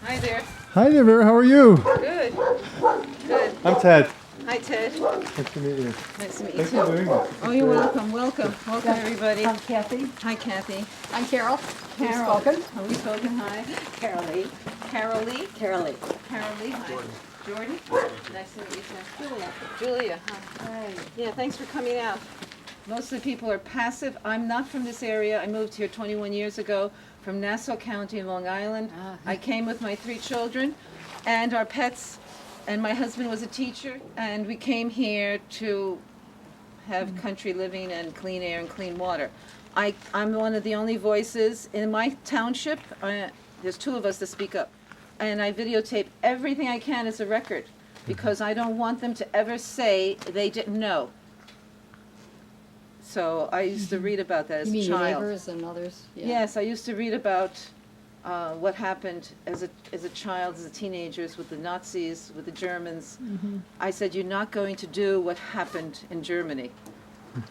Hi there. Hi there, Vera. How are you? Good. Good. I'm Ted. Hi, Ted. Nice to meet you. Nice to meet you Thanks too. for doing this. Oh, you're welcome. Welcome. Welcome, everybody. I'm Kathy. Hi, Kathy. I'm Carol. Carol. We've spoken. Have we spoken? Hi. Carol Lee. Carol Lee. Carol Lee. Carol Lee. Hi. Jordan. Nice to meet you too. Julia. Julia. Hi. Hi. Yeah, thanks for coming out. Most of the people are passive. I'm not from this area. I moved here 21 years ago from Nassau County in Long Island. I came with my 3 children and our pets, and my husband was a teacher, and we came here to have country living and clean air and clean water. I'm one of the only voices in my township. There's 2 of us that speak up, and I videotape everything I can as a record because I don't want them to ever say they didn't know. So I used to read about that as You a mean your child. neighbors and others? Yeah. Yes, I used to read about what happened as a child, as a teenager, with the Nazis, with the Germans. I said, you're not going to do what happened in Germany.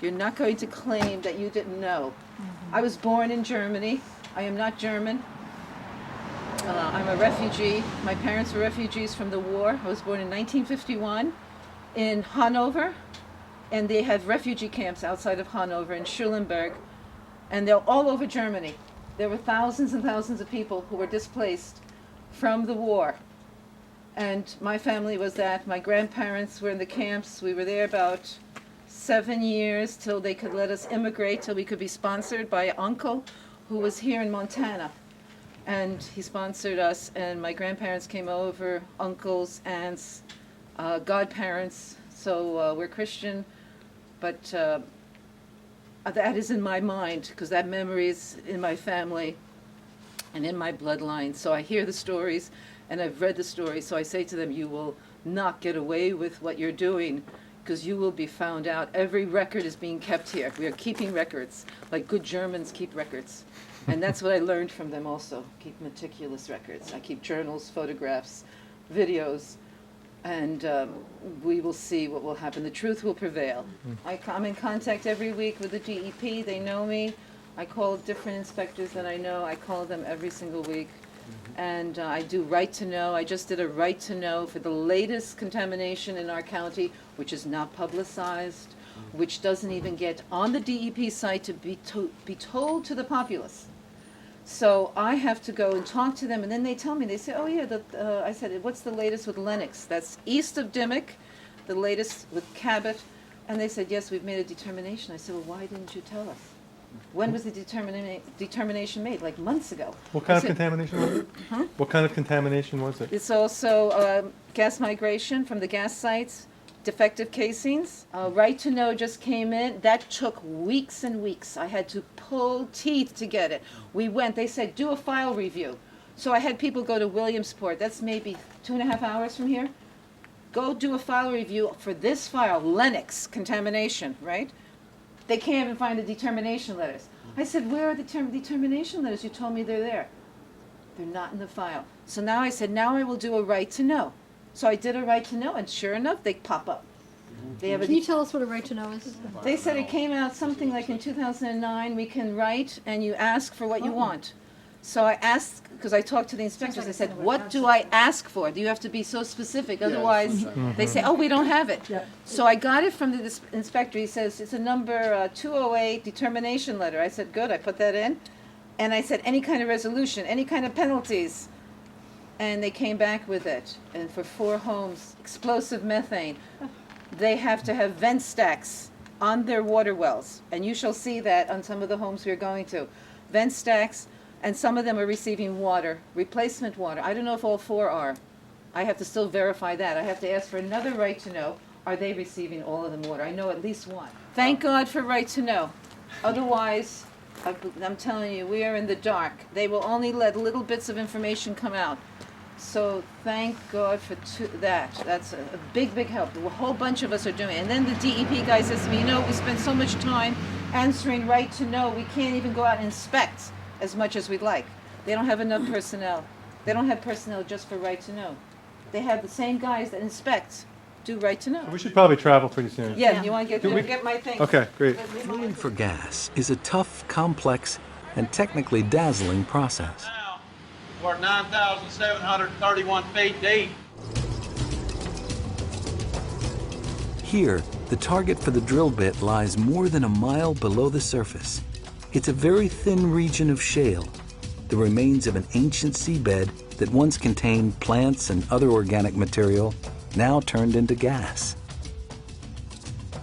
You're not going to claim that you didn't know. I was born in Germany. I am not German. I'm a refugee. My parents were refugees from the war. I was born in 1951 in Hanover. And they had refugee camps outside of Hanover in Schulenburg, and they're all over Germany. There were thousands and thousands of people who were displaced from the war. And my family was that. My grandparents were in the camps. We were there about 7 years till they could let us immigrate, till we could be sponsored by an uncle who was here in Montana. And he sponsored us, and my grandparents came over, uncles, aunts, godparents. So we're Christian. But that is in my mind, because that memory is in my family and in my bloodline. So I hear the stories, and I've read the stories, so I say to them, you will not get away with what you're doing, because you will be found out. Every record is being kept here. We are keeping records, like good Germans keep records. And that's what I learned from them also, keep meticulous records. I keep journals, photographs, videos. And we will see what will happen. The truth will prevail. I'm in contact every week with the DEP. They know me. I call different inspectors that I know. I call them every single week. And I do right to know. I just did a right to know for the latest contamination in our county, which is not publicized, which doesn't even get on the DEP site to be told to the populace. So I have to go and talk to them, and then they tell me, they say, oh yeah, I said, what's the latest with Lennox? That's east of Dimmock, the latest with Cabot. And they said, yes, we've made a determination. I said, well, why didn't you tell us? When was the determination made? Like months ago. What kind of contamination was it? Huh? What kind of contamination was it? It's also gas migration from the gas sites, defective casings. Right to know just came in. That took weeks and weeks. I had to pull teeth to get it. We went, they said, do a file review. So I had people go to Williamsport. That's maybe 2.5 hours from here. Go do a file review for this file, Lennox contamination, right? They can't even find the determination letters. I said, where are the determination letters? You told me they're there. They're not in the file. So now I said, now I will do a right to know. So I did a right to know, and sure enough, they pop up. They have Can you tell us what a right to know is? They said it came out something like in 2009. We can write, and you ask for what you want. So I asked, because I talked to the inspectors, I said, what do I ask for? Do you have to be so specific? Otherwise, they say, oh, we don't have it. Yeah. So I got it from the inspector. He says, it's a number 208 determination letter. I said, good, I put that in. And I said, any kind of resolution, any kind of penalties. And they came back with it. And for 4 homes, explosive methane. They have to have vent stacks on their water wells. And you shall see that on some of the homes we're going to. Vent stacks, and some of them are receiving water, replacement water. I don't know if all 4 are. I have to still verify that. I have to ask for another right to know, are they receiving all of the water? I know at least one. Thank God for right to know. Otherwise, I'm telling you, we are in the dark. They will only let little bits of information come out. So thank God for that. That's a big, big help. A whole bunch of us are doing it. And then the DEP guy says to me, you know, we spend so much time answering right to know, we can't even go out and inspect as much as we'd like. They don't have enough personnel. They don't have personnel just for right to know. They have the same guys that inspect do right to know. We should probably travel pretty soon. Yeah, you want to Do we? get my thing? Okay, great. Drilling for gas is a tough, complex, and technically dazzling process. We're 9,731 feet deep. Here, the target for the drill bit lies more than a mile below the surface. It's a very thin region of shale, the remains of an ancient seabed that once contained plants and other organic material, now turned into gas.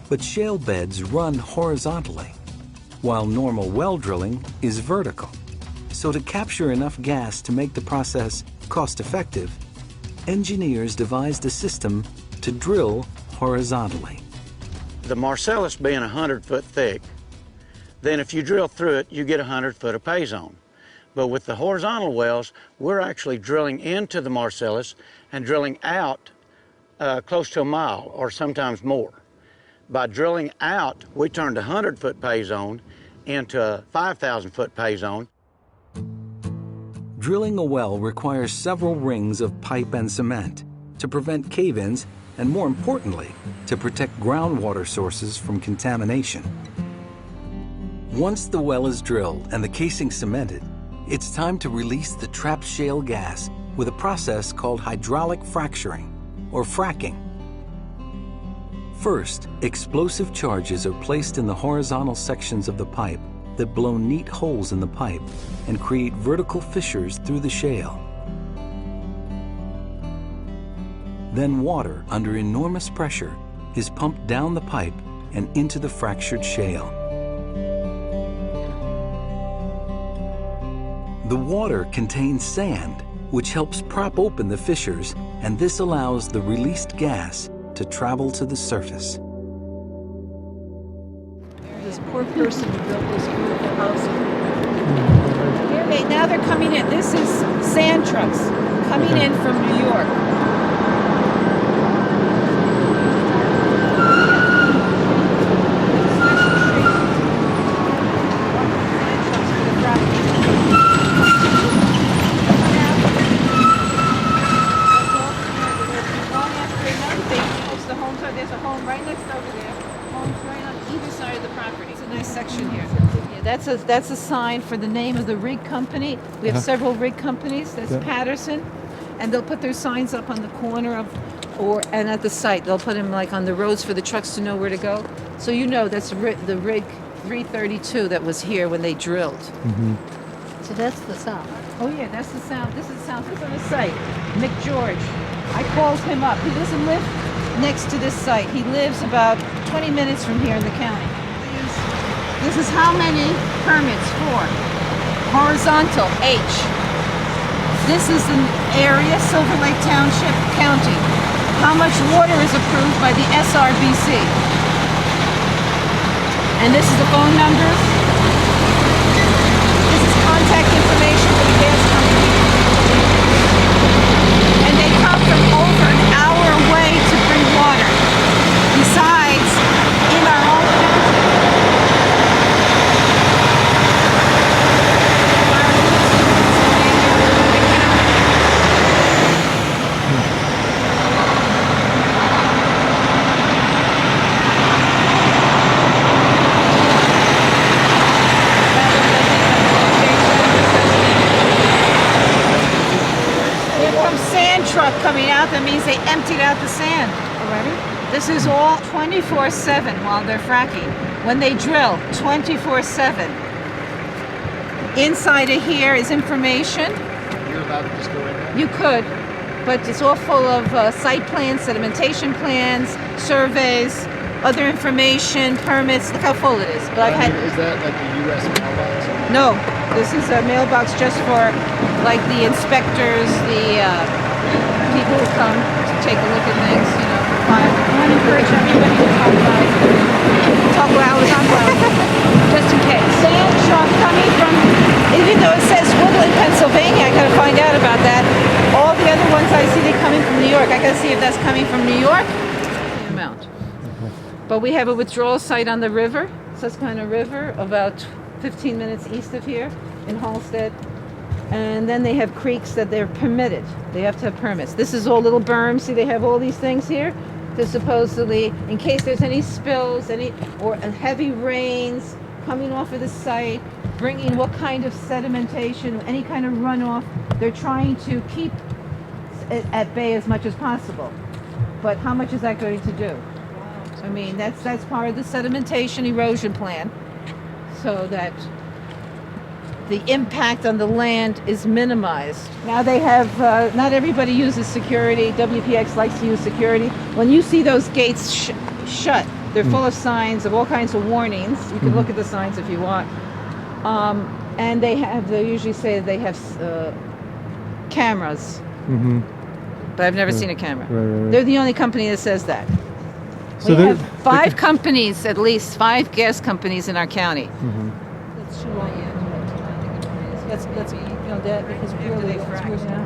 But shale beds run horizontally, while normal well drilling is vertical. So to capture enough gas to make the process cost-effective, engineers devised a system to drill horizontally. The Marcellus being 100 foot thick, then if you drill through it, you get 100 foot of pay zone. But with the horizontal wells, we're actually drilling into the Marcellus and drilling out close to a mile or sometimes more. By drilling out, we turned a 100 foot pay zone into a 5,000 foot pay zone. Drilling a well requires several rings of pipe and cement to prevent cave-ins and, more importantly, to protect groundwater sources from contamination. Once the well is drilled and the casing cemented, it's time to release the trapped shale gas with a process called hydraulic fracturing, or fracking. First, explosive charges are placed in the horizontal sections of the pipe that blow neat holes in the pipe and create vertical fissures through the shale. Then water under enormous pressure is pumped down the pipe and into the fractured shale. The water contains sand, which helps prop open the fissures, and this allows the released gas to travel to the surface. This poor person who built this beautiful house. Now they're coming in. This is sand trucks coming in from New York. There's a home right next over there. Homes right on either side of the property. It's a nice section here. Yeah, that's a sign for the name of the rig company. We have several rig companies. That's Patterson, and they'll put their signs up on the corner of, and at the site. They'll put them like on the roads for the trucks to know where to go. So you know that's the rig 332 that was here when they drilled. So that's the south. Oh yeah, that's the sound. This is the sound. Who's on the site? Mick George. I called him up. He doesn't live next to this site. He lives about 20 minutes from here in the county. This is how many permits for? Horizontal, H. This is an area, Silver Lake Township, County. How much water is approved by the SRBC? And this is the phone numbers. This is contact information for the gas company. And they come from over an hour away to bring water. Besides, in our own truck coming out, that means they emptied out the sand already. This is all 24/7 while they're fracking. When they drill, 24/7. Inside of here is information. You're allowed to just go in there? You could, but it's all full of site plans, sedimentation plans, surveys, other information, permits. Look how full it is. But I've had. Is that like the U.S. mailbox? No, this is a mailbox just for like the inspectors, the people who come to take a look at things, you know. I want to encourage everybody to talk about just in case. Sand truck coming from, even though it says Woodland, Pennsylvania, I gotta find out about that. All the other ones I see, they're coming from New York. I gotta see if that's coming from New York. The amount. But we have a withdrawal site on the river, Susquehanna River, about 15 minutes east of here in Halstead. And then they have creeks that they're permitted. They have to have permits. This is all little berms. See, they have all these things here to supposedly, in case there's any spills, or heavy rains coming off of the site, bringing what kind of sedimentation, any kind of runoff. They're trying to keep it at bay as much as possible. But how much is that going to do? I mean, that's part of the sedimentation erosion plan, so that the impact on the land is minimized. Now they have, not everybody uses security. WPX likes to use security. When you see those gates shut, they're full of signs of all kinds of warnings. You can look at the signs if you want. And they usually say they have cameras. Mm-hmm. But I've never seen a camera. Right. They're the only company that says that. So We have 5 companies, at least 5 gas companies in our county. That's true. That's you know that because really it's yours now.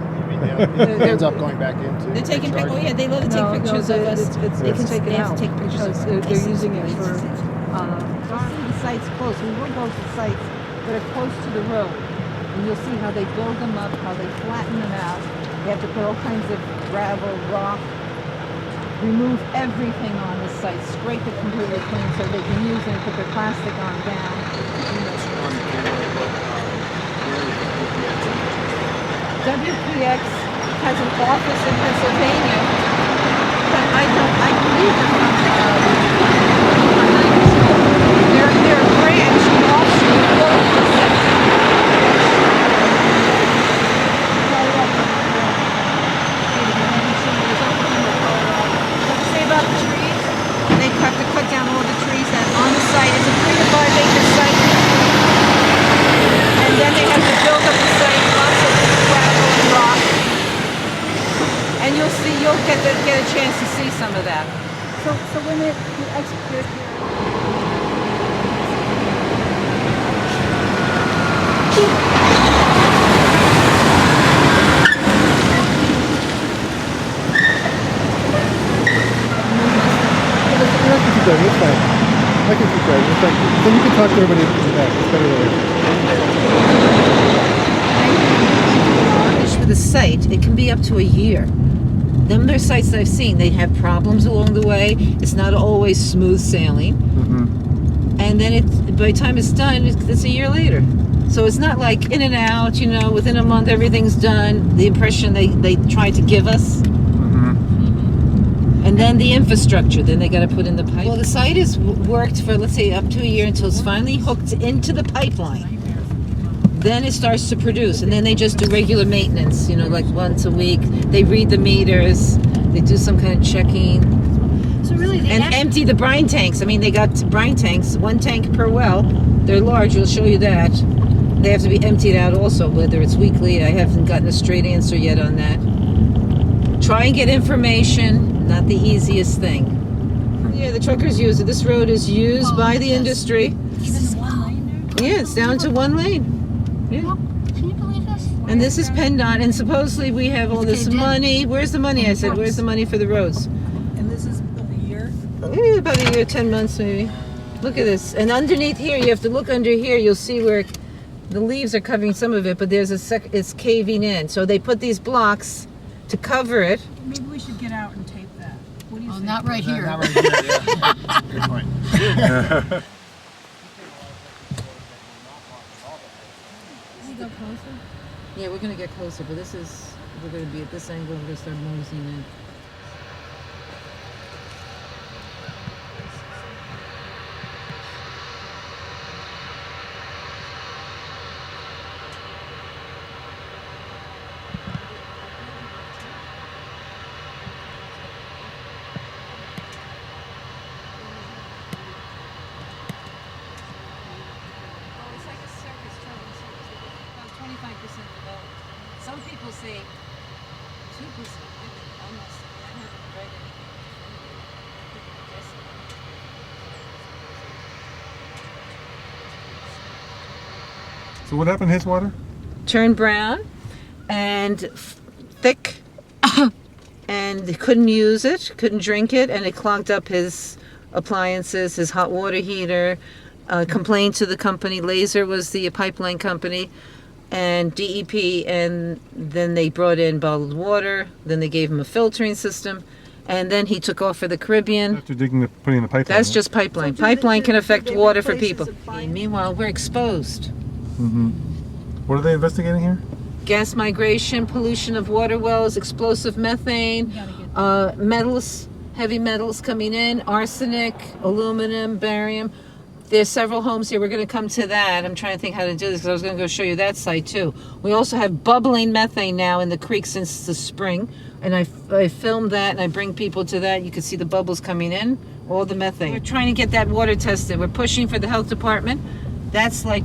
It ends up going back into. They're taking charge. pictures. Oh yeah, they love to take pictures of us. They can take it out take pictures of because us. they're using it for. The sites close. We will go to sites that are close to the road, and you'll see how they build them up, how they flatten them out. They have to put all kinds of gravel, rock, remove everything on the site, scrape it completely clean so they can use it and put their plastic on down. WPX has an office in Pennsylvania, but I believe they're a branch, an offshoot of What to say about the trees? They have to cut down all the trees that on the site. It's a 3 to 5 acre site. And then they have to build up the site, lots of gravel and rock. And you'll see, you'll get a chance to see some of that. So when it execute It's fine. I can keep going. It's fine. So you can talk to everybody in the back. It's better that way. With a site, it can be up to a year. Them are sites that I've seen. They have problems along the way. It's not always smooth sailing. And then by the time it's done, it's a year later. So it's not like in and out, you know, within a month everything's done. The impression they try to give us. And then the infrastructure, then they got to put in the pipe. Well, the site is worked for, let's say, up to a year until it's finally hooked into the pipeline. Then it starts to produce, and then they just do regular maintenance, you know, like once a week. They read the meters, they do some kind of checking. So really, And empty the brine tanks. I mean, they got brine tanks, 1 tank per well. They're large, we'll show you that. They have to be emptied out also, whether it's weekly. I haven't gotten a straight answer yet on that. Try and get information, not the easiest thing. Yeah, the truckers use it. This road is used by the industry. even the 1 lane there. Yeah, it's down to 1 lane. Yeah. Can you believe this? And this is PennDOT, and supposedly we have all this money. Where's the money? I said, where's the money for the roads? And this is a year. About a year, 10 months maybe. Look at this. And underneath here, you have to look under here. You'll see where the leaves are covering some of it, but there's it's caving in. So they put these blocks to cover it. Maybe we should get out and tape that. What do you think? Not right here. Not right here, yeah. Good point. Can we go closer? Yeah, we're gonna get closer, but we're gonna be at this angle. We're gonna start moseying in. Some people say 2%. Almost. I haven't read it. So what happened to his water? Turned brown and thick, and he couldn't use it, couldn't drink it, and it clogged up his appliances, his hot water heater. Complained to the company. Laser was the pipeline company. And DEP, and then they brought in bottled water, then they gave him a filtering system, and then he took off for the Caribbean. After putting the pipeline. That's in. just pipeline. Pipeline can affect water for people. And meanwhile, we're exposed. What are they investigating here? Gas migration, pollution of water wells, explosive methane, metals, heavy metals coming in, arsenic, aluminum, barium. There's several homes here. We're going to come to that. I'm trying to think how to do this because I was going to go show you that site too. We also have bubbling methane now in the creek since the spring. And I filmed that and I bring people to that. You can see the bubbles coming in, all the methane. We're trying to get that water tested. We're pushing for the health department. That's like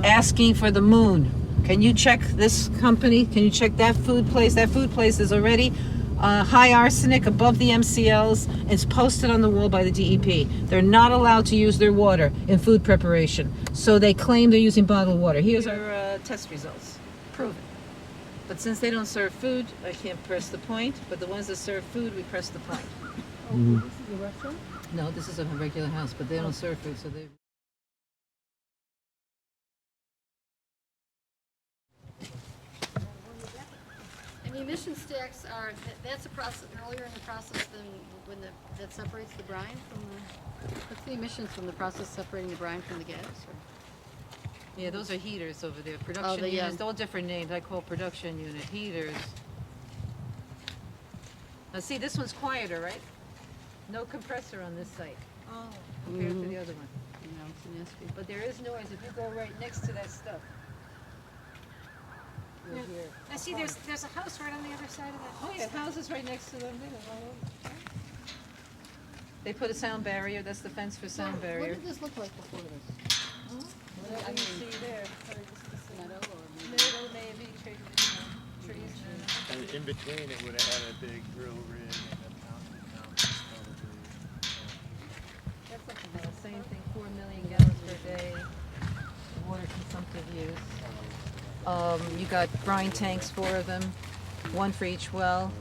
asking for the moon. Can you check this company? Can you check that food place? That food place is already high arsenic above the MCLs. It's posted on the wall by the DEP. They're not allowed to use their water in food preparation. So they claim they're using bottled water. Here's our test results. Prove it. But since they don't serve food, I can't press the point. But the ones that serve food, we press the point. This is a restaurant? No, this is a regular house, but they don't serve food, so they... And the emission stacks are, that's a process, earlier in the process than when that separates the brine from the, what's the emissions from the process separating the brine from the gas? Or? Yeah, those are heaters over there. Production units, they're all different names. I call production unit heaters. Now see, this one's quieter, right? No compressor on this site. Oh. Compared to the other one. No, it's an SB. But there is noise if you go right next to that stuff. You'll hear. I see there's a house right on the other side of that. Oh yeah, houses right next to them. They put a sound barrier. That's the fence for sound barrier. What did this look like before this? Whatever you see there. Meadow or Middle maybe, trees. And in between, it would have had a big drill rig and a mountain. That's looking about the same thing, 4 million gallons per day, water consumptive use. You got brine tanks, 4 of them, 1 for each well,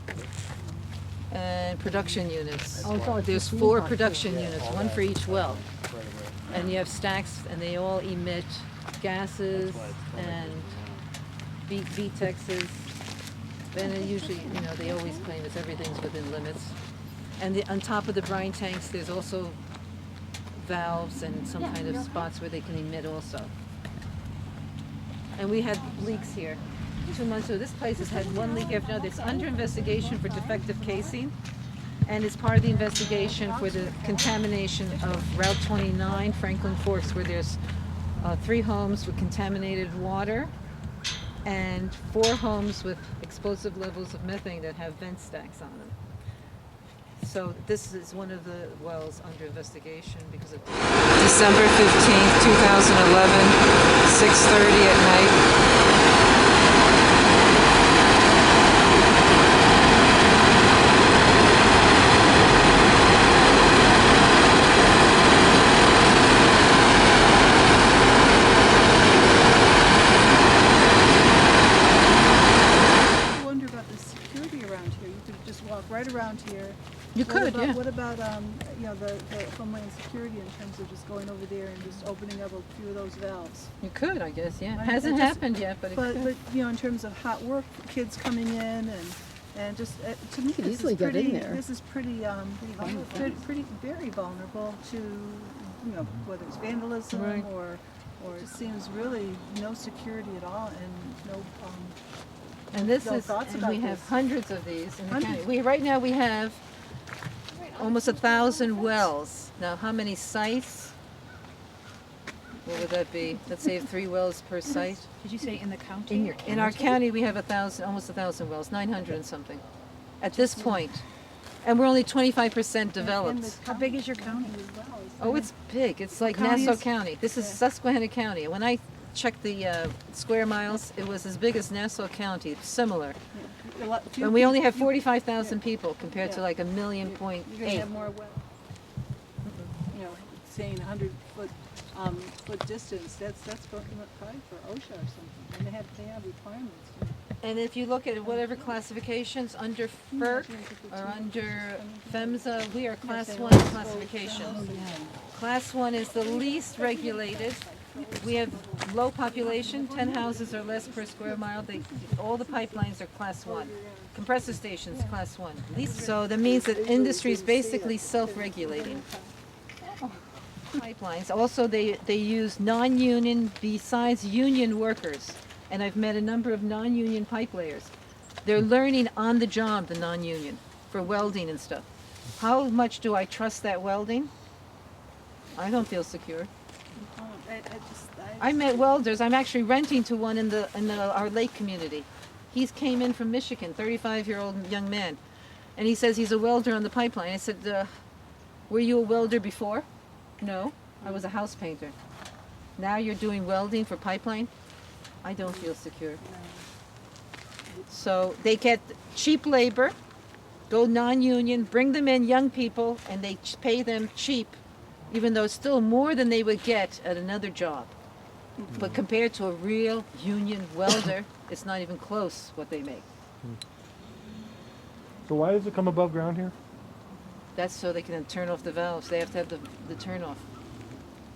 and production units. There's 4 production units, 1 for each well. And you have stacks, and they all emit gases and VTEXs. And it usually, they always claim that everything's within limits. And on top of the brine tanks, there's also valves and some kind of spots where they can emit also. And we had leaks here 2 months ago. This place has had 1 leak after another. It's under investigation for defective casing, and it's part of the investigation for the contamination of Route 29, Franklin Forks, where there's 3 homes with contaminated water and 4 homes with explosive levels of methane that have vent stacks on them. So this is one of the wells under investigation because of December 15th, 2011, 6:30 at night. I wonder about the security around here. You could just walk right around here. You could, yeah. What about, the Homeland Security in terms of just going over there and just opening up a few of those valves? You could, I guess, yeah. I- Hasn't it just- happened yet, but it But, could. in terms of hot work, kids coming in and just, to me, this easily is get in pretty, there. this is pretty, very vulnerable to, whether it's vandalism Right. or it seems really no security at all and no, And this no is, thoughts and about we have this. hundreds of these in the Hundreds. county. Right now we have almost 1,000 wells. Now, how many sites? What would that be? Let's say 3 wells per site. Did you say in the county? In our county, we have almost 1,000 wells, 900 and something, at this point. And we're only 25% developed. How big is your county? Oh, it's big. It's like county Nassau is- County. This is Susquehanna County. When I checked the square miles, it was as big as Nassau County, similar. And we only have 45,000 people compared to Yeah. like 1.8 million. You're gonna have more saying 100-foot distance, that's probably for OSHA or something, and they have requirements. And if you look at whatever classifications under FERC or under FEMSA, we are class 1 classification. Class 1 is the least regulated. We have low population, 10 houses or less per square mile. All the pipelines are class 1. Compressor stations, class 1. So that means that industry is basically self-regulating. pipelines. Also, they use non-union besides union workers. And I've met a number of non-union pipe layers. They're learning on the job, the non-union, for welding and stuff. How much do I trust that welding? I don't feel secure. I met welders. I'm actually renting to one in our lake community. He came in from Michigan, 35-year-old young man. And he says he's a welder on the pipeline. I said, were you a welder before? No, I was a house painter. Now you're doing welding for pipeline? I don't feel secure. So they get cheap labor, go non-union, bring them in young people, and they pay them cheap, even though it's still more than they would get at another job. But compared to a real union welder, it's not even close what they make. So why does it come above ground here? That's so they can turn off the valves. They have to have the turn off.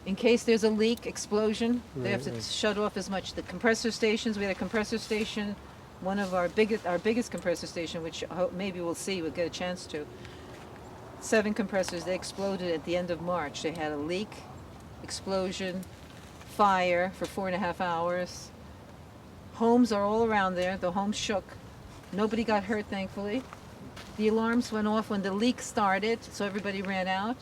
In case there's a leak, explosion, they have to shut off as much. The compressor stations, we had a compressor station, one of our biggest compressor station, which maybe we'll see, we'll get a chance to. 7 compressors, they exploded at the end of March. They had a leak, explosion, fire for 4.5 hours. Homes are all around there. The homes shook. Nobody got hurt, thankfully. The alarms went off when the leak started, so everybody ran out.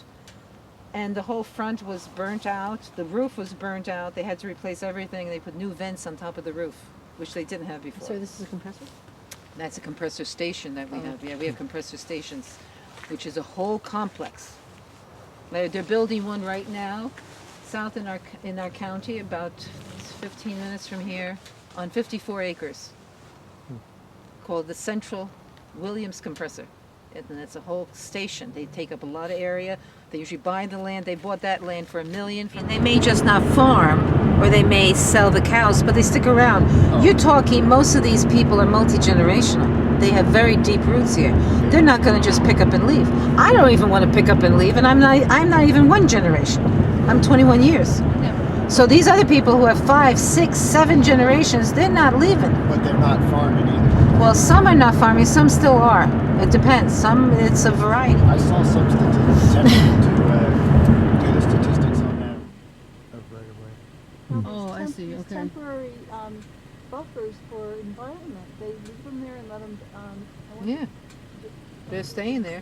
And the whole front was burnt out. The roof was burnt out. They had to replace everything. They put new vents on top of the roof, which they didn't have before. So this is a compressor? That's a compressor station that we have. Yeah, we have compressor stations, which is a whole complex. They're building one right now, south in our county, about 15 minutes from here, on 54 acres, called the Central Williams Compressor. And it's a whole station. They take up a lot of area. They usually buy the land. They bought that land for $1 million. And they may just not farm, or they may sell the cows, but they stick around. You're talking, most of these people are multi-generational. They have very deep roots here. They're not going to just pick up and leave. I don't even want to pick up and leave, and I'm not even one generation. I'm 21 years. So these other people who have 5, 6, 7 generations, they're not leaving. But they're not farming either. Well, some are not farming, some still are. It depends. Some, it's a variety. I saw some statistics, to do the statistics on that. Of right of way. Oh, I see, There's okay. temporary buffers for environment. They leave them there and let them. Yeah, they're staying there.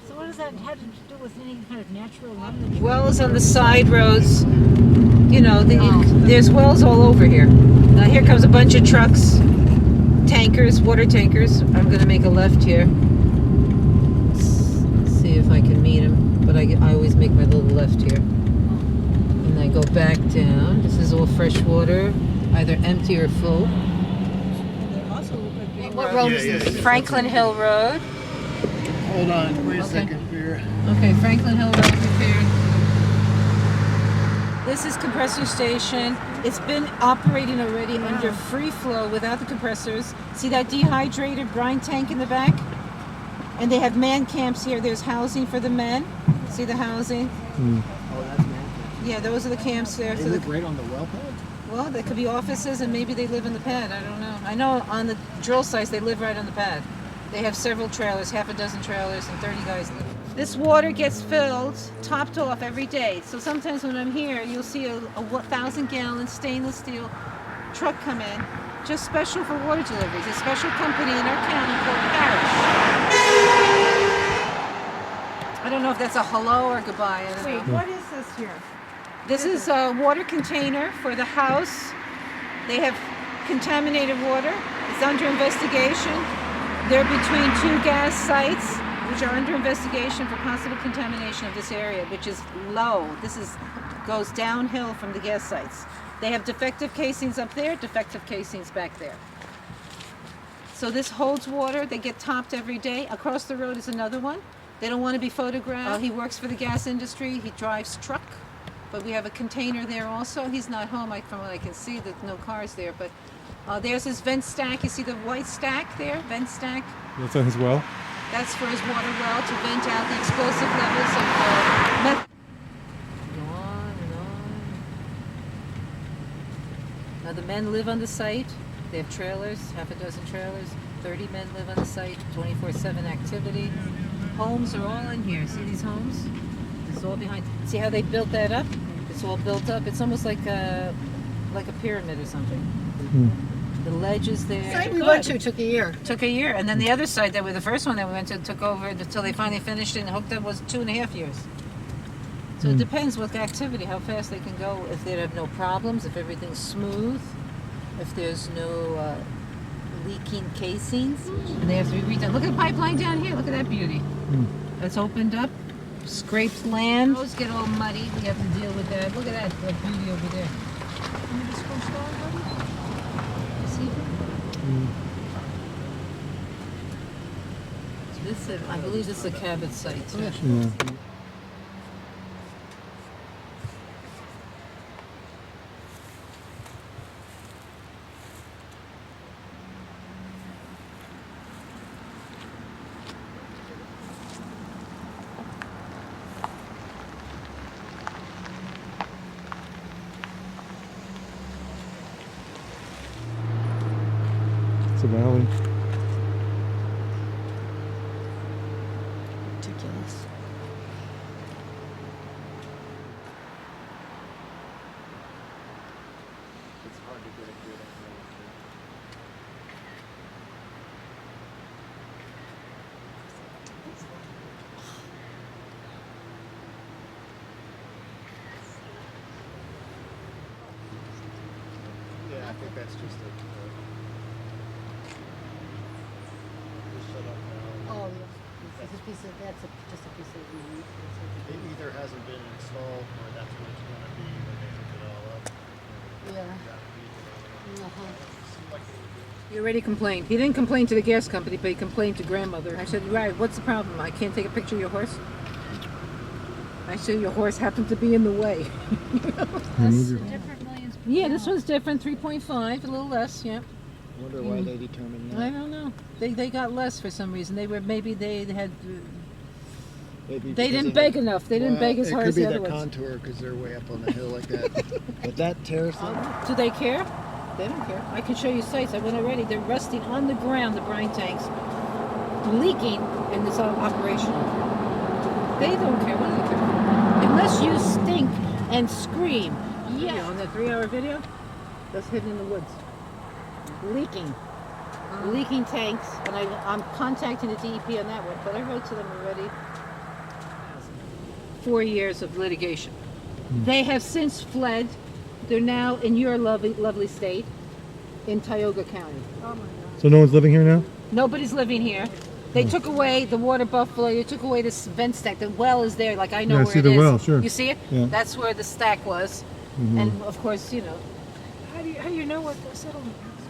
So what does that have to do with any kind of natural life? Wells on the side roads. You know, there's wells all over here. Now here comes a bunch of trucks, tankers, water tankers. I'm going to make a left here. Let's see if I can meet them. But I always make my little left here. And I go back down. This is all fresh water, either empty or full. What road is this? Franklin Hill Road. Hold on, wait a Okay. second here. Okay, Franklin Hill Road prepared. This is compressor station. It's been operating already under free flow without the compressors. See that dehydrated brine tank in the back? And they have man camps here. There's housing for the men. See the housing? Oh, that's man. Yeah, those are the camps there. They So live right on the well pad? well, there could be offices and maybe they live in the pad. I don't know. I know on the drill sites they live right on the pad. They have several trailers, half a dozen trailers, and 30 guys live. This water gets filled, topped off every day. So sometimes when I'm here, you'll see a 1,000-gallon stainless steel truck come in, just special for water deliveries. A special company in our county called Parish. I don't know if that's a hello or goodbye. I don't know. Wait, what is this here? This is a water container for the house. They have contaminated water. It's under investigation. They're between 2 gas sites, which are under investigation for possible contamination of this area, which is low. Goes downhill from the gas sites. They have defective casings up there, defective casings back there. So this holds water. They get topped every day. Across the road is another one. They don't want to be photographed. He works for the gas industry. He drives truck. But we have a container there also. He's not home, from what I can see. There's no cars there. But there's his vent stack. You see the white stack there? Vent stack. That's on his well? That's for his water well to vent out the explosive levels of methane. Go on and on. Now the men live on the site. They have trailers, half a dozen trailers. 30 men live on the site, 24/7 activity. Homes are all in here. See these homes? It's all behind. See how they built that up? It's all built up. It's almost like a pyramid or something. The ledge is there. The site we went to took a year. Took a year, and then the other site that was the first one that we went to took over until they finally finished it and hooked up was 2.5 years. So it depends what the activity, how fast they can go. If they have no problems, if everything's smooth, if there's no leaking casings, and they have to be redone. Look at the pipeline down here. Look at that beauty. That's opened up, scraped land. Roads get all muddy. We have to deal with that. Look at that beauty over there. See? This, I believe this is a Cabot site too. Yeah. It's a valley. Ridiculous. It's hard to get a good angle. Yeah, I think that's just a shut up now. Oh, yeah. It's a piece of, just a piece of meat. It either hasn't been installed or that's what it's gonna be when they hook it all up. Yeah. Uh-huh. He already complained. He didn't complain to the gas company, but he complained to grandmother. I said, right, what's the problem? I can't take a picture of your horse? I said, your horse happened to be in the way. Different millions per Yeah, this gallon. one's different, 3.5, a little less, yeah. I wonder why they determined I don't know. They got less for some reason. Maybe they had, they didn't beg enough. They didn't beg as hard as the other ones. It could be the contour because they're way up on the hill like that. But that terrace line, Do they care? They don't care. I can show you sites. I went already. They're rusting on the ground, the brine tanks, leaking, and it's all operational. They don't care. What do they care? Unless you stink and scream. Yeah. On that 3-hour video, that's hidden in the woods. Leaking. Leaking tanks. And I'm contacting the DEP on that one, but I wrote to them already. 4 years of litigation. They have since fled. They're now in your lovely state, in Tioga County. Oh my God. So no one's living here now? Nobody's living here. They took away the water buffalo. They took away this vent stack. The well is there. Like I know Yeah, I where see it the is. well, sure. You see it? Yeah. That's where the stack was. And of course, you know. How do you know what the settlement is?